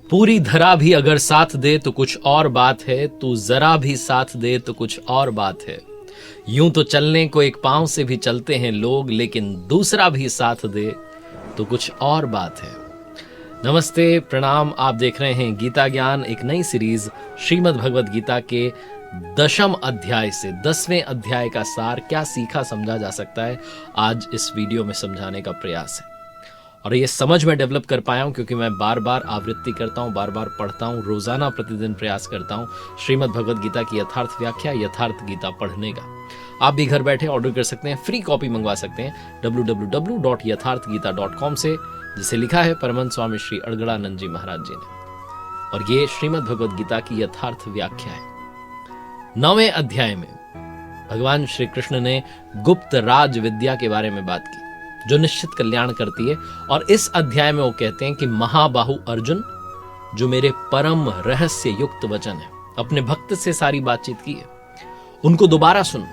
पूरी धरा भी अगर साथ दे तो कुछ और बात है, तू जरा भी साथ दे तो कुछ और बात है। यूं तो चलने को एक पांव से भी चलते हैं लोग, लेकिन दूसरा भी साथ दे तो कुछ और बात है। नमस्ते, प्रणाम। आप देख रहे हैं गीता ज्ञान, एक नई सीरीज श्रीमद् भगवद गीता के 10वें अध्याय से 10वें अध्याय का सार क्या सीखा समझा जा सकता है, आज इस वीडियो में समझाने का प्रयास है। और ये समझ में डेवलप कर पाया हूं क्योंकि मैं बार बार आवृत्ति करता हूं, बार बार पढ़ता हूं, रोजाना प्रतिदिन प्रयास करता हूं श्रीमद् भगवद गीता की यथार्थ व्याख्या, यथार्थ गीता पढ़ने का। आप भी घर बैठे ऑर्डर कर सकते हैं, फ्री कॉपी मंगवा सकते हैं www.यथार्थगीता.com से, जिसे लिखा है परमहंस स्वामी श्री अड़गड़ानंद जी महाराज जी ने। और ये श्रीमद् भगवद गीता की यथार्थ व्याख्या है। 9वें अध्याय में भगवान श्री कृष्ण ने गुप्त राज विद्या के बारे में बात की जो निश्चित कल्याण करती है। और इस अध्याय में वो कहते हैं कि महाबाहु अर्जुन, जो मेरे परम रहस्य युक्त वचन है, अपने भक्त से सारी बातचीत की है, उनको दोबारा सुन।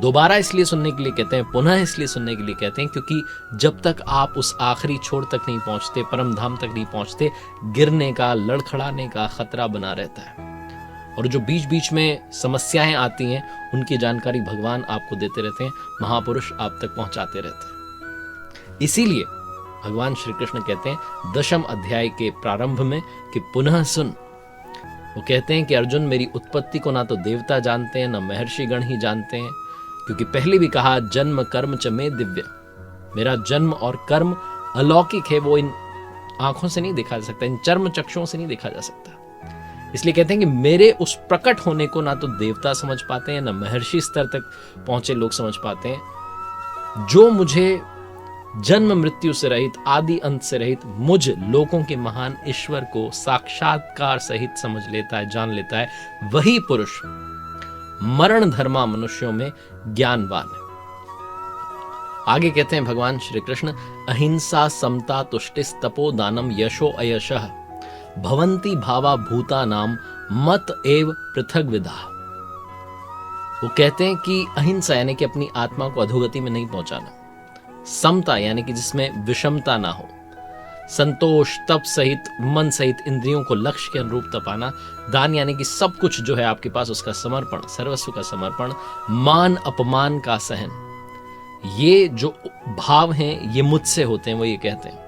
दोबारा इसलिए सुनने के लिए कहते हैं, पुनः इसलिए सुनने के लिए कहते हैं क्योंकि जब तक आप उस आखिरी छोर तक नहीं पहुंचते, परम धाम तक नहीं पहुंचते, गिरने का, लड़खड़ाने का खतरा बना रहता है। और जो बीच बीच में समस्याएं आती हैं, उनकी जानकारी भगवान आपको देते रहते हैं, महापुरुष आप तक पहुंचाते रहते हैं। इसीलिए भगवान श्री कृष्ण कहते हैं 10वें अध्याय के प्रारंभ में कि पुनः सुन। वो कहते हैं कि अर्जुन, मेरी उत्पत्ति को ना तो देवता जानते हैं, ना महर्षिगण ही जानते हैं, क्योंकि पहले भी कहा जन्म कर्म च मे दिव्य, मेरा जन्म और कर्म अलौकिक है, वो इन आंखों से नहीं देखा जा सकता, इन चर्म चक्षुओं से नहीं देखा जा सकता। इसलिए कहते हैं कि मेरे उस प्रकट होने को ना तो देवता समझ पाते हैं, ना महर्षि स्तर तक पहुंचे लोग समझ पाते हैं। जो मुझे जन्म मृत्यु से रहित, आदि अंत से रहित, मुझ लोगों के महान ईश्वर को साक्षात्कार सहित समझ लेता है, जान लेता है, वही पुरुष मरण धर्मा मनुष्यों में ज्ञानवान है। आगे कहते हैं भगवान श्री कृष्ण, अहिंसा समता तुष्टिस तपो दानम यशो अयशः भवंती भावा भूता नाम मत एव पृथक विदा। वो कहते हैं कि अहिंसा यानी कि अपनी आत्मा को अधोगति में नहीं पहुंचाना, समता यानी कि जिसमें विषमता ना हो, संतोष, तप सहित, मन सहित इंद्रियों को लक्ष्य के अनुरूप तपाना, दान यानी कि सब कुछ जो है आपके पास उसका समर्पण, सर्वस्व का समर्पण, मान अपमान का सहन, ये जो भाव हैं ये मुझसे होते हैं, वो ये कहते हैं।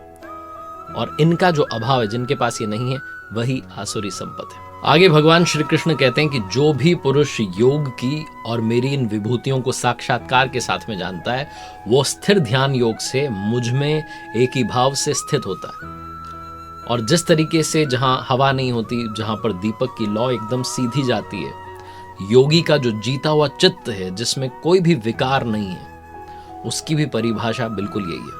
और इनका जो अभाव है, जिनके पास ये नहीं है, वही आसुरी संपत्ति है। आगे भगवान श्री कृष्ण कहते हैं कि जो भी पुरुष योग की और मेरी इन विभूतियों को साक्षात्कार के साथ में जानता है, वो स्थिर ध्यान योग से मुझ में एक ही भाव से स्थित होता है। और जिस तरीके से जहां हवा नहीं होती, जहां पर दीपक की लौ एकदम सीधी जाती है, योगी का जो जीता हुआ चित्त है, जिसमें कोई भी विकार नहीं है, उसकी भी परिभाषा बिल्कुल यही है।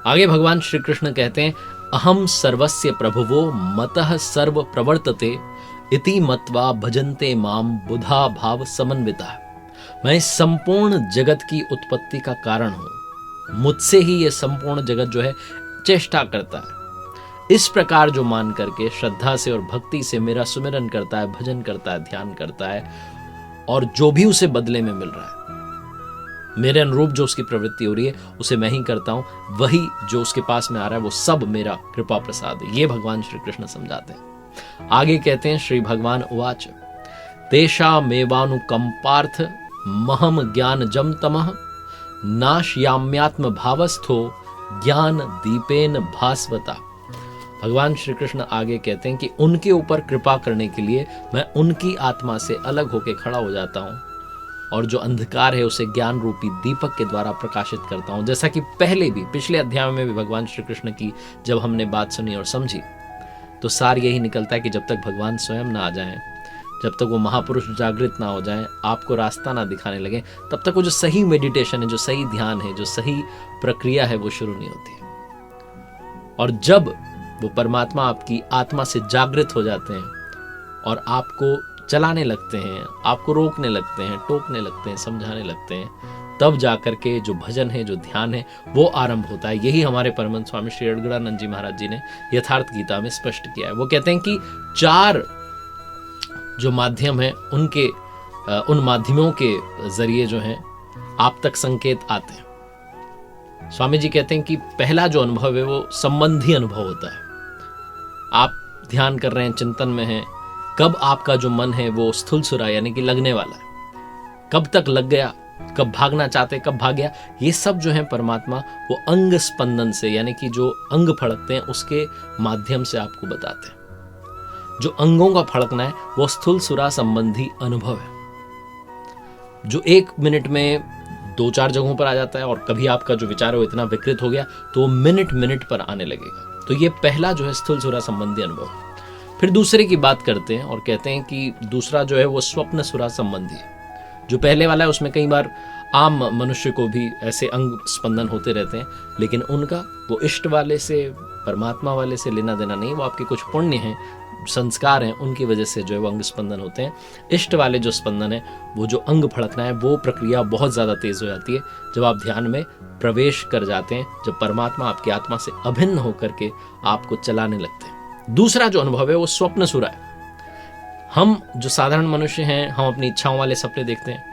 आगे भगवान श्री कृष्ण कहते हैं, अहम सर्वस्य प्रभुवो मतः सर्व प्रवर्तते इति मत्वा भजन्ते माम बुधा भाव समन्विता। मैं संपूर्ण जगत की उत्पत्ति का कारण हूं, मुझसे ही ये संपूर्ण जगत जो है चेष्टा करता है। इस प्रकार जो मान करके श्रद्धा से और भक्ति से मेरा सुमिरन करता है, भजन करता है, ध्यान करता है, और जो भी उसे बदले में मिल रहा है, मेरे अनुरूप जो उसकी प्रवृत्ति हो रही है, उसे मैं ही करता हूं, वही जो उसके पास में आ रहा है वो सब मेरा कृपा प्रसाद है। ये भगवान श्री कृष्ण समझाते हैं। आगे कहते हैं, श्री भगवान उवाच तेषामेवानुकंपार्थ महम ज्ञान जम तमः नाशयाम्यात्म भावस्थो ज्ञान दीपेन भास्वता। भगवान श्री कृष्ण आगे कहते हैं कि उनके ऊपर कृपा करने के लिए मैं उनकी आत्मा से अलग होकर खड़ा हो जाता हूं और जो अंधकार है उसे ज्ञान रूपी दीपक के द्वारा प्रकाशित करता हूं। जैसा कि पहले भी, पिछले अध्याय में भी भगवान श्री कृष्ण की जब हमने बात सुनी और समझी, तो सार यही निकलता है कि जब तक भगवान स्वयं ना आ जाएं, जब तक वो महापुरुष जागृत ना हो जाएं, आपको रास्ता ना दिखाने लगे, तब तक वो जो सही मेडिटेशन है, जो सही ध्यान है, जो सही प्रक्रिया है, वो शुरू नहीं होती। और जब वो परमात्मा आपकी आत्मा से जागृत हो जाते हैं और आपको चलाने लगते हैं, आपको रोकने लगते हैं, टोकने लगते हैं, समझाने लगते हैं, तब जाकर के जो भजन है, जो ध्यान है, वो आरंभ होता है। यही हमारे परमहंस स्वामी श्री अड़गड़ानंद जी महाराज जी ने यथार्थ गीता में स्पष्ट किया है। वो कहते हैं कि 4 जो माध्यम है, उनके उन माध्यमों के जरिए जो है आप तक संकेत आते हैं। स्वामी जी कहते हैं कि पहला जो अनुभव है वो संबंधी अनुभव होता है। आप ध्यान कर रहे हैं, चिंतन में हैं, कब आपका जो मन है वो स्थूलसुरा यानी कि लगने वाला है, कब तक लग गया, कब भागना चाहते कब भाग गया, ये सब जो है परमात्मा वो अंग स्पंदन से यानी कि जो अंग फड़कते हैं उसके माध्यम से आपको बताते हैं। जो अंगों का फड़कना है वो स्थूलसुरा संबंधी अनुभव है, जो 1 मिनट में 2-4 जगहों पर आ जाता है, और कभी आपका जो विचार है वो इतना विकृत हो गया तो वो मिनट पर आने लगेगा। तो ये पहला जो है स्थूलसुरा संबंधी अनुभव है। फिर दूसरे की बात करते हैं और कहते हैं कि दूसरा जो है वो स्वप्न सुरा संबंधी है। जो पहले वाला है उसमें कई बार आम मनुष्य को भी ऐसे अंग स्पंदन होते रहते हैं, लेकिन उनका वो इष्ट वाले से, परमात्मा वाले से लेना देना नहीं, वो आपके कुछ पुण्य हैं, संस्कार हैं, उनकी वजह से जो है वो अंग स्पंदन होते हैं। इष्ट वाले जो स्पंदन है, वो जो अंग फड़कना है, वो प्रक्रिया बहुत ज़्यादा तेज हो जाती है जब आप ध्यान में प्रवेश कर जाते हैं, जब परमात्मा आपकी आत्मा से अभिन्न होकर के आपको चलाने लगते हैं। दूसरा जो अनुभव है वो स्वप्न सुरा है। हम जो साधारण मनुष्य हैं, हम अपनी इच्छाओं वाले सपने देखते हैं,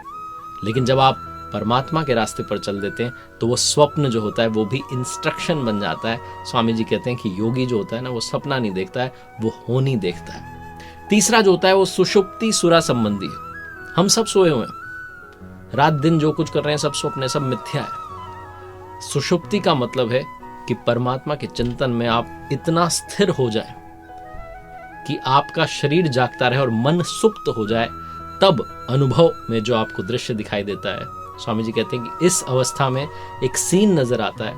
लेकिन जब आप परमात्मा के रास्ते पर चल देते हैं तो वो स्वप्न जो होता है वो भी इंस्ट्रक्शन बन जाता है। स्वामी जी कहते हैं कि योगी जो होता है ना, वो सपना नहीं देखता है, वो होनी देखता है। तीसरा जो होता है वो सुषुप्ति सुरा संबंधी है। हम सब सोए हुए हैं, रात दिन जो कुछ कर रहे हैं सब स्वप्न है, सब मिथ्या है। सुषुप्ति का मतलब है कि परमात्मा के चिंतन में आप इतना स्थिर हो जाए कि आपका शरीर जागता रहे और मन सुप्त हो जाए, तब अनुभव में जो आपको दृश्य दिखाई देता है, स्वामी जी कहते हैं कि इस अवस्था में एक सीन नजर आता है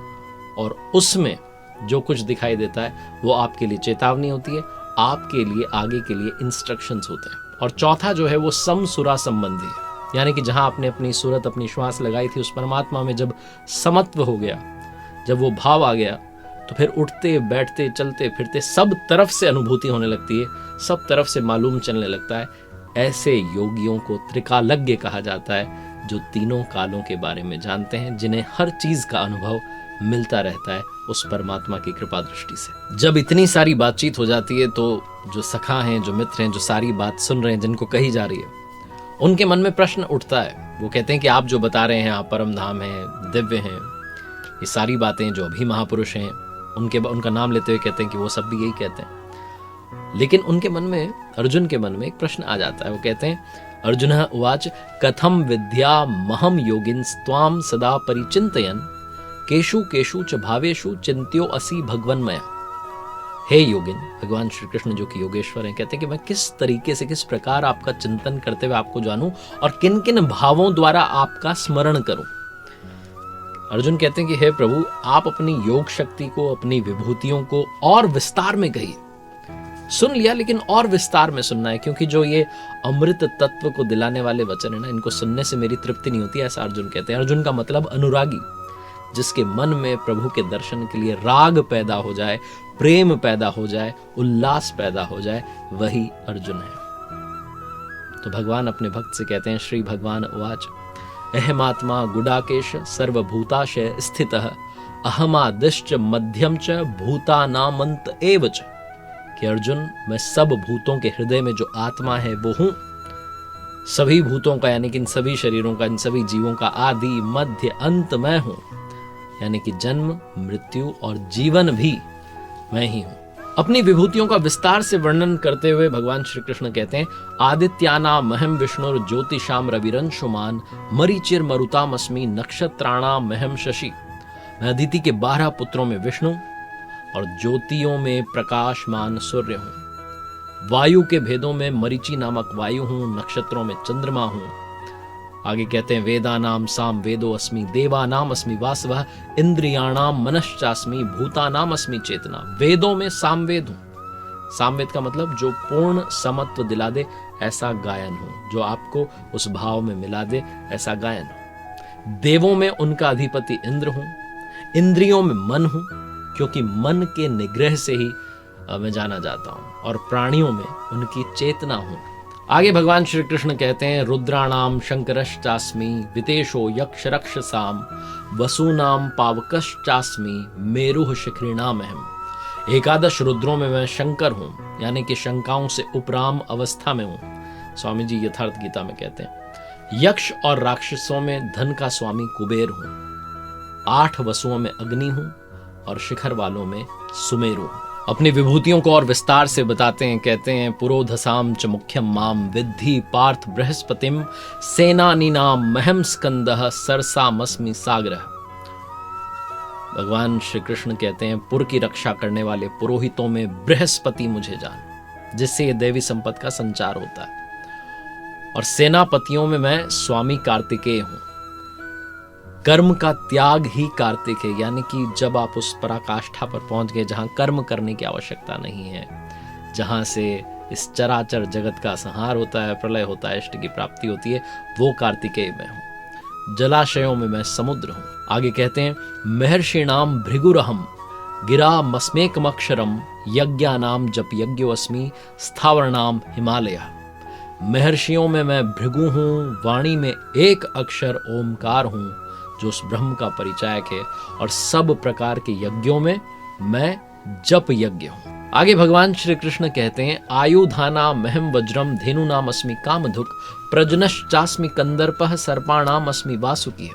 और उसमें जो कुछ दिखाई देता है वो आपके लिए चेतावनी होती है, आपके लिए आगे के लिए इंस्ट्रक्शंस होते हैं। और चौथा जो है वो समसुरा संबंधी है, यानी कि जहां आपने अपनी सूरत, अपनी श्वास लगाई थी, उस परमात्मा में जब समत्व हो गया, जब वो भाव आ गया, तो फिर उठते बैठते चलते फिरते सब तरफ से अनुभूति होने लगती है, सब तरफ से मालूम चलने लगता है। ऐसे योगियों को त्रिकालज्ञ कहा जाता है, जो तीनों कालों के बारे में जानते हैं, जिन्हें हर चीज का अनुभव मिलता रहता है उस परमात्मा की कृपा दृष्टि से। जब इतनी सारी बातचीत हो जाती है तो जो सखा हैं, जो मित्र हैं, जो सारी बात सुन रहे हैं, जिनको कही जा रही है, उनके मन में प्रश्न उठता है। वो कहते हैं कि आप जो बता रहे हैं, आप परम धाम हैं, दिव्य हैं, ये सारी बातें जो अभी महापुरुष हैं उनका नाम लेते हुए कहते हैं कि वो सब भी यही कहते हैं। लेकिन उनके मन में, अर्जुन के मन में एक प्रश्न आ जाता है। वो कहते हैं, अर्जुन उवाच कथम विद्या महम योगिन स्वाम सदा परिचिंतयन केशु केशु च भावेशु चिंत्यो असि भगवन्मया। हे योगिन, भगवान श्री कृष्ण जो कि योगेश्वर हैं, कहते हैं कि मैं किस तरीके से, किस प्रकार आपका चिंतन करते हुए आपको जानूं और किन किन भावों द्वारा आपका स्मरण करूं। अर्जुन कहते हैं कि हे प्रभु, आप अपनी योग शक्ति को, अपनी विभूतियों को और विस्तार में कहिए। सुन लिया, लेकिन और विस्तार में सुनना है, क्योंकि जो ये अमृत तत्व को दिलाने वाले वचन है ना, इनको सुनने से मेरी तृप्ति नहीं होती, ऐसा अर्जुन कहते हैं। अर्जुन का मतलब अनुरागी, जिसके मन में प्रभु के दर्शन के लिए राग पैदा हो जाए, प्रेम पैदा हो जाए, उल्लास पैदा हो जाए, वही अर्जुन है। तो भगवान अपने भक्त से कहते हैं, श्री भगवान उवाच अहमात्मा गुडाकेश सर्वभूताशय स्थितः अहमादिश्च मध्यम च भूतानामंत एव च। कि अर्जुन, मैं सब भूतों के हृदय में जो आत्मा है वो हूं, सभी भूतों का यानी कि इन सभी शरीरों का, इन सभी जीवों का आदि मध्य अंत मैं हूं, यानी कि जन्म मृत्यु और जीवन भी मैं ही हूं। अपनी विभूतियों का विस्तार से वर्णन करते हुए भगवान श्री कृष्ण कहते हैं, आदित्यानाम महम विष्णुर ज्योतिषाम रविरंशुमान मरीचिर मरुतामस्मि नक्षत्राणाम महम शशि। मैं अदिति के 12 पुत्रों में विष्णु और ज्योतियों में प्रकाशमान सूर्य हूं। वायु के भेदों में मरीचि नामक वायु हूं, नक्षत्रों में चंद्रमा हूं। आगे कहते हैं, वेदानाम साम वेदो अस्मि, देवानाम अस्मि वासवः, इंद्रियाणाम मनश्चास्मि, भूतानाम अस्मि चेतना। वेदों में सामवेद हूं। सामवेद का मतलब जो पूर्ण समत्व दिला दे ऐसा गायन हो, जो आपको उस भाव में मिला दे ऐसा गायन हो। देवों में उनका अधिपति इंद्र हूं। इंद्रियों में मन हूं, क्योंकि मन के निग्रह से ही मैं जाना जाता हूं, और प्राणियों में उनकी चेतना हूं। आगे भगवान श्री कृष्ण कहते हैं, रुद्राणाम शंकरश्चास्मि, वितेशो यक्ष रक्षसाम, वसूनाम पावकश्चास्मि, मेरुः शिखरिणाम अहम्। 11 रुद्रों में मैं शंकर हूं, यानी कि शंकाओं से उपराम अवस्था में हूं। स्वामी जी यथार्थ गीता में कहते हैं, यक्ष और राक्षसों में धन का स्वामी कुबेर हूं, 8 वसुओं में अग्नि हूं और शिखर वालों में सुमेरु हूं। अपनी विभूतियों को और विस्तार से बताते हैं, कहते हैं पुरोधसाम च मुख्यम माम विद्धि पार्थ बृहस्पतिम सेनानीनाम महम स्कंदः सरसामस्मि सागरः। भगवान श्री कृष्ण कहते हैं पुर की रक्षा करने वाले पुरोहितों में बृहस्पति मुझे जान, जिससे ये देवी संपत्ति का संचार होता है, और सेनापतियों में मैं स्वामी कार्तिकेय हूं। कर्म का त्याग ही कार्तिक है, यानी कि जब आप उस पराकाष्ठा पर पहुंच गए जहां कर्म करने की आवश्यकता नहीं है, जहां से इस चराचर जगत का संहार होता है, प्रलय होता है, इष्ट की प्राप्ति होती है, वो कार्तिकेय में हूं। जलाशयों में मैं समुद्र हूं। आगे कहते हैं महर्षिणाम भृगुरहम गिरा मस्मेकमक्षरम यज्ञानाम जप यज्ञोऽस्मि स्थावरणाम हिमालय। महर्षियों में मैं भृगु हूं, वाणी में एक अक्षर ओमकार हूं जो उस ब्रह्म का परिचायक है, और सब प्रकार के यज्ञों में मैं जप यज्ञ हूं। आगे भगवान श्री कृष्ण कहते हैं आयुधाना महम वज्रम धेनुनाम अस्मि कामधुक प्रजनश्चास्मि कंदर्पः सर्पाणाम अस्मि वासुकी।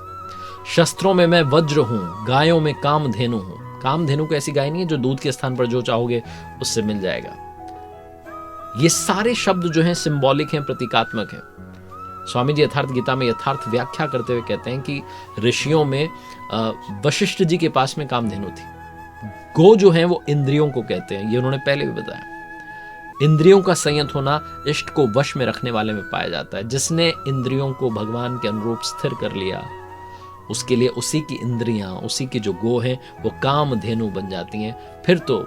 शस्त्रों में मैं वज्र हूं, गायों में कामधेनु हूं। कामधेनु को ऐसी गाय नहीं है जो दूध के स्थान पर जो चाहोगे उससे मिल जाएगा। ये सारे शब्द जो हैं सिंबॉलिक हैं, प्रतीकात्मक हैं। स्वामी जी यथार्थ गीता में यथार्थ व्याख्या करते हुए कहते हैं कि ऋषियों में वशिष्ठ जी के पास में कामधेनु थी। गो जो है वो इंद्रियों को कहते हैं, ये उन्होंने पहले भी बताया। इंद्रियों का संयत होना इष्ट को वश में रखने वाले में पाया जाता है। जिसने इंद्रियों को भगवान के अनुरूप स्थिर कर लिया, उसके लिए उसी की इंद्रियां, उसी की जो गो है वो कामधेनु बन जाती हैं। फिर तो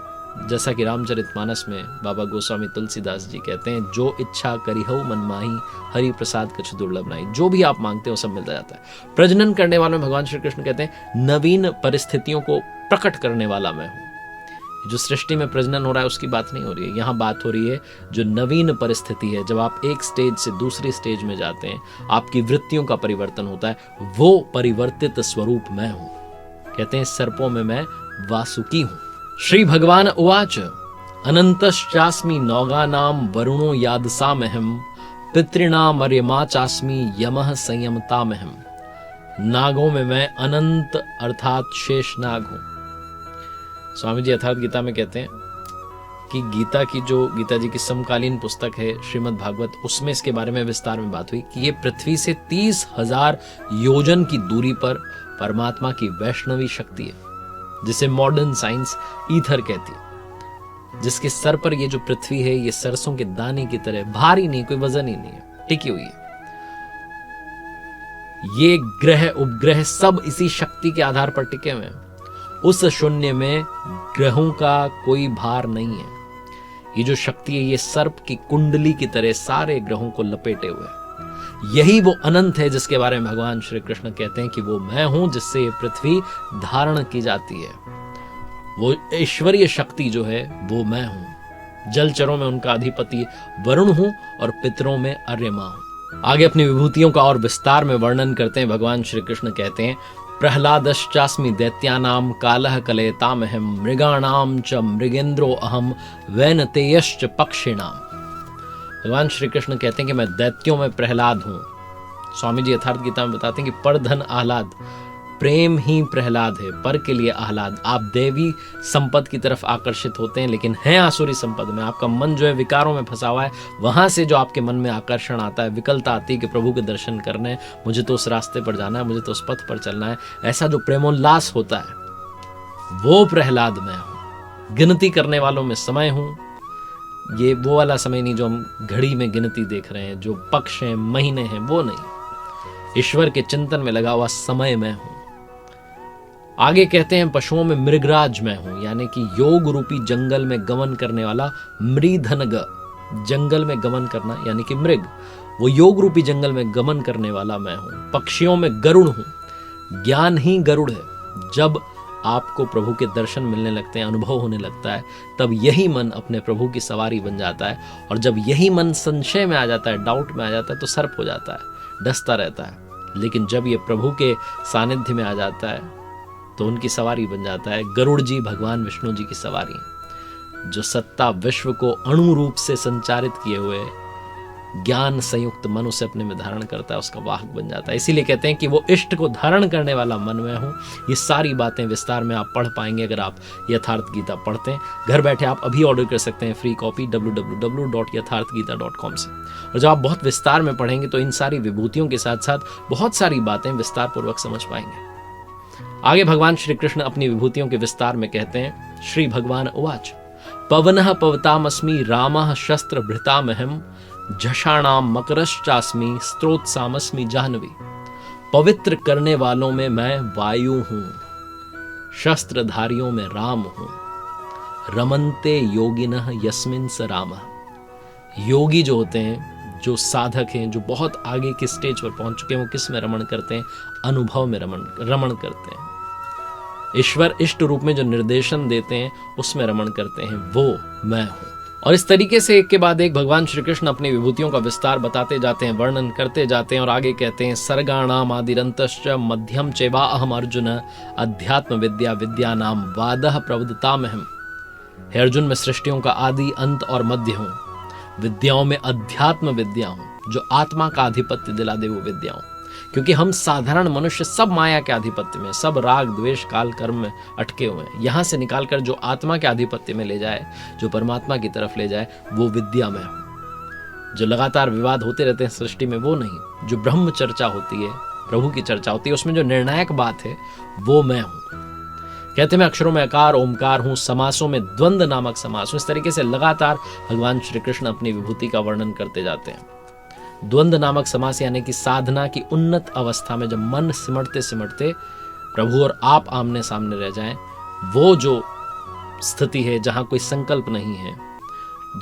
जैसा कि रामचरितमानस में बाबा गोस्वामी तुलसीदास जी कहते हैं जो इच्छा करिहु मन माही हरि प्रसाद कछु दुर्लभ नाही। जो भी आप मांगते हो सब मिल जाता है। प्रजनन करने वालों में भगवान श्री कृष्ण कहते हैं नवीन परिस्थितियों को प्रकट करने वाला मैं हूं। जो सृष्टि में प्रजनन हो रहा है उसकी बात नहीं हो रही है, यहाँ बात हो रही है जो नवीन परिस्थिति है। जब आप एक स्टेज से दूसरी स्टेज में जाते हैं, आपकी वृत्तियों का परिवर्तन होता है, वो परिवर्तित स्वरूप मैं हूं। कहते हैं सर्पों में मैं वासुकी हूं। श्री भगवान उवाच अनंतश्चास्मि नौगानाम वरुणो यादसामहम पितृणाम अर्यमा चास्मि यमः संयमतामहम। नागों में मैं अनंत अर्थात शेष नाग हूं। स्वामी जी यथार्थ गीता में कहते हैं कि गीता जी की समकालीन पुस्तक है श्रीमद् भागवत, उसमें इसके बारे में विस्तार में बात हुई कि ये पृथ्वी से 30,000 योजन की दूरी पर परमात्मा की वैष्णवी शक्ति है, जिसे मॉडर्न साइंस ईथर कहती है। जिसके सर पर ये जो पृथ्वी है ये सरसों के दाने की तरह भारी नहीं, कोई वजन ही नहीं है, टिकी हुई है। ये ग्रह उपग्रह सब इसी शक्ति के आधार पर टिके हुए हैं। उस शून्य में ग्रहों का कोई भार नहीं है। ये जो शक्ति है ये सर्प की कुंडली की तरह सारे ग्रहों को लपेटे हुए है। यही वो अनंत है जिसके बारे में भगवान श्री कृष्ण कहते हैं कि वो मैं हूं जिससे ये पृथ्वी धारण की जाती है। वो ईश्वरीय शक्ति जो है वो मैं हूं। जलचरों में उनका अधिपति वरुण हूं और पितरों में अर्यमा हूं। आगे अपनी विभूतियों का और विस्तार में वर्णन करते हैं भगवान श्री कृष्ण कहते हैं प्रहलादश्चास्मि दैत्यानाम कालः कलयतामहं मृगाणाम च मृगेंद्रो अहम वैनतेयश्च पक्षिणाम। भगवान श्री कृष्ण कहते हैं कि मैं दैत्यों में प्रहलाद हूं। स्वामी जी यथार्थ गीता में बताते हैं कि पर धन आह्लाद, प्रेम ही प्रहलाद है, पर के लिए आह्लाद। आप देवी संपद की तरफ आकर्षित होते हैं लेकिन हैं आसुरी संपद में। आपका मन जो है विकारों में फंसा हुआ है, वहां से जो आपके मन में आकर्षण आता है, विकलता आती है कि प्रभु के दर्शन करने, मुझे तो उस रास्ते पर जाना है, मुझे तो उस पथ पर चलना है, ऐसा जो प्रेमोल्लास होता है वो प्रहलाद मैं हूं। गिनती करने वालों में समय हूं। ये वो वाला समय नहीं जो हम घड़ी में गिनती देख रहे हैं, जो पक्ष हैं, महीने हैं, वो नहीं। ईश्वर के चिंतन में लगा हुआ समय मैं हूं। आगे कहते हैं पशुओं में मृगराज मैं हूं, यानी कि योग रूपी जंगल में गमन करने वाला मृधनग। जंगल में गमन करना यानी कि मृग, वो योग रूपी जंगल में गमन करने वाला मैं हूं। पक्षियों में गरुड़ हूं। ज्ञान ही गरुड़ है। जब आपको प्रभु के दर्शन मिलने लगते हैं, अनुभव होने लगता है, तब यही मन अपने प्रभु की सवारी बन जाता है। और जब यही मन संशय में आ जाता है, डाउट में आ जाता है, तो सर्प हो जाता है, डसता रहता है। लेकिन जब ये प्रभु के सानिध्य में आ जाता है तो उनकी सवारी बन जाता है। गरुड़ जी भगवान विष्णु जी की सवारी, जो सत्ता विश्व को अणु रूप से संचारित किए हुए ज्ञान संयुक्त मन उसे अपने में धारण करता है, उसका वाहक बन जाता है। इसीलिए कहते हैं कि वो इष्ट को धारण करने वाला मन में हूँ। ये सारी बातें विस्तार में आप पढ़ पाएंगे अगर आप यथार्थ गीता पढ़ते हैं। घर बैठे आप अभी ऑर्डर कर सकते हैं फ्री कॉपी www.yatharthgita.com से। और जब आप बहुत विस्तार में पढ़ेंगे तो इन सारी विभूतियों के साथ साथ बहुत सारी बातें विस्तार पूर्वक समझ पाएंगे। आगे भगवान श्री कृष्ण अपनी विभूतियों के विस्तार में कहते हैं, श्री भगवान उवाच पवनः पवतामस्मि रामः शस्त्र भृतामहम् झषाणाम मकरश्चास्मि स्त्रोत्सामस्मि जाह्नवी। पवित्र करने वालों में मैं वायु हूं, शस्त्रधारियों में राम हूं। रमन्ते योगिनः यस्मिन् स रामः। योगी जो होते हैं, जो साधक हैं, जो बहुत आगे की स्टेज पर पहुंच चुके हैं, वो किस में रमण करते हैं? अनुभव में रमण करते हैं। ईश्वर इष्ट रूप में जो निर्देशन देते हैं उसमें रमण करते हैं, वो मैं हूं। और इस तरीके से एक के बाद एक भगवान श्री कृष्ण अपनी विभूतियों का विस्तार बताते जाते हैं, वर्णन करते जाते हैं और आगे कहते हैं, सर्गाणाम आदिरंतश्च मध्यम चैवा अहम अर्जुन अध्यात्म विद्या विद्यानाम वादः प्रवदतामहम्। हे अर्जुन, मैं सृष्टियों का आदि अंत और मध्य हूं, विद्याओं में अध्यात्म विद्या हूं, जो आत्मा का आधिपत्य दिला दे वो विद्या हूं। क्योंकि हम साधारण मनुष्य सब माया के आधिपत्य में, सब राग द्वेष काल कर्म में अटके हुए हैं। यहां से निकालकर जो आत्मा के आधिपत्य में ले जाए, जो परमात्मा की तरफ ले जाए, वो विद्या में हूं। जो लगातार विवाद होते रहते हैं सृष्टि में, वो नहीं। जो ब्रह्म चर्चा होती है, प्रभु की चर्चा होती है, उसमें जो निर्णायक बात है वो मैं हूं। कहते मैं अक्षरों में अकार ओमकार हूं, समासों में द्वंद्व नामक समास हूं। इस तरीके से लगातार भगवान श्री कृष्ण अपनी विभूति का वर्णन करते जाते हैं। द्वंद्व नामक समास यानी कि साधना की उन्नत अवस्था में जब मन सिमटते सिमटते प्रभु और आप आमने सामने रह जाएं, वो जो स्थिति है जहां कोई संकल्प नहीं है,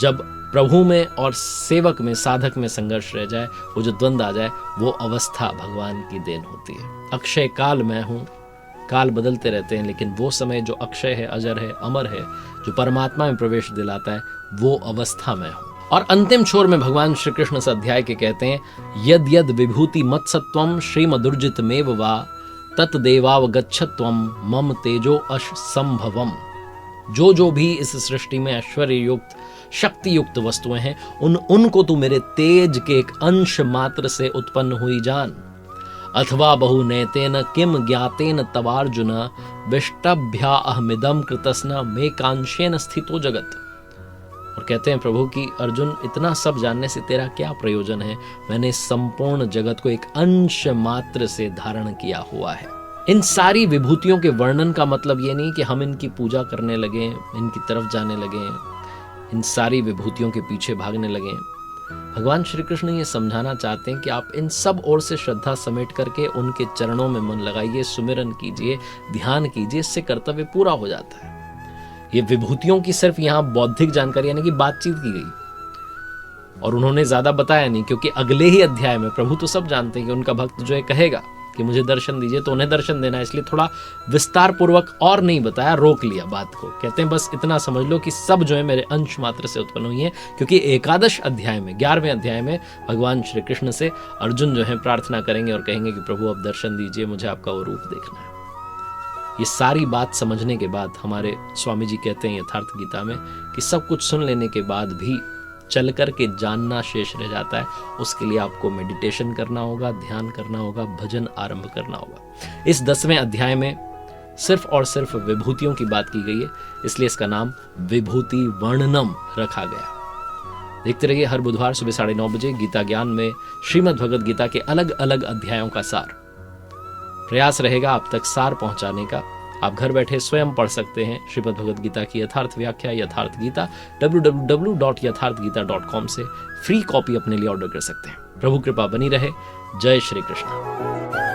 जब प्रभु में और सेवक में, साधक में संघर्ष रह जाए, वो जो द्वंद्व आ जाए, वो अवस्था भगवान की देन होती है। अक्षय काल मैं हूं, काल बदलते रहते हैं, लेकिन वो समय जो अक्षय है, अजर है, अमर है, जो परमात्मा में प्रवेश दिलाता है, वो अवस्था में हूं। और अंतिम छोर में भगवान श्री कृष्ण इस अध्याय के कहते हैं, यद यद विभूति मत्सत्वम श्रीमदुर्जित मेव वा तत्देवावगच्छत्वम मम तेजो अश संभवम। जो भी इस सृष्टि में ऐश्वर्य युक्त, शक्ति युक्त वस्तुएं हैं, उनको तू मेरे तेज के एक अंश मात्र से उत्पन्न हुई जान। अथवा बहु नैतेन किम ज्ञातेन तवार्जुन विष्टभ्या अहमिदम कृतस्न मे कांशेन स्थितो जगत। और कहते हैं प्रभु कि अर्जुन, इतना सब जानने से तेरा क्या प्रयोजन है? मैंने संपूर्ण जगत को एक अंश मात्र से धारण किया हुआ है। इन सारी विभूतियों के वर्णन का मतलब ये नहीं कि हम इनकी पूजा करने लगे, इनकी तरफ जाने लगे, इन सारी विभूतियों के पीछे भागने लगे। भगवान श्री कृष्ण ये समझाना चाहते हैं कि आप इन सब ओर से श्रद्धा समेट करके उनके चरणों में मन लगाइए, सुमिरन कीजिए, ध्यान कीजिए, इससे कर्तव्य पूरा हो जाता है। ये विभूतियों की सिर्फ यहाँ बौद्धिक जानकारी यानी कि बातचीत की गई और उन्होंने ज्यादा बताया नहीं, क्योंकि अगले ही अध्याय में प्रभु तो सब जानते हैं कि उनका भक्त जो है कहेगा कि मुझे दर्शन दीजिए, तो उन्हें दर्शन देना, इसलिए थोड़ा विस्तार पूर्वक और नहीं बताया, रोक लिया बात को। कहते हैं बस इतना समझ लो कि सब जो है मेरे अंश मात्र से उत्पन्न हुई है, क्योंकि एकादश अध्याय में, 11वें अध्याय में भगवान श्री कृष्ण से अर्जुन जो है प्रार्थना करेंगे और कहेंगे कि प्रभु अब दर्शन दीजिए, मुझे आपका वो रूप देखना है। ये सारी बात समझने के बाद हमारे स्वामी जी कहते हैं यथार्थ गीता में कि सब कुछ सुन लेने के बाद भी चल कर के जानना शेष रह जाता है। उसके लिए आपको मेडिटेशन करना होगा, ध्यान करना होगा, भजन आरंभ करना होगा। इस 10वें अध्याय में सिर्फ और सिर्फ विभूतियों की बात की गई है, इसलिए इसका नाम विभूति वर्णनम रखा गया। देखते रहिए हर बुधवार सुबह 9:30 बजे गीता ज्ञान में श्रीमद् भगवद गीता के अलग अलग अध्यायों का सार। प्रयास रहेगा आप तक सार पहुंचाने का। आप घर बैठे स्वयं पढ़ सकते हैं श्रीमद् भगवद गीता की यथार्थ व्याख्या, यथार्थ गीता www.yatharthgita.com से फ्री कॉपी अपने लिए ऑर्डर कर सकते हैं। प्रभु कृपा बनी रहे। जय श्री कृष्ण।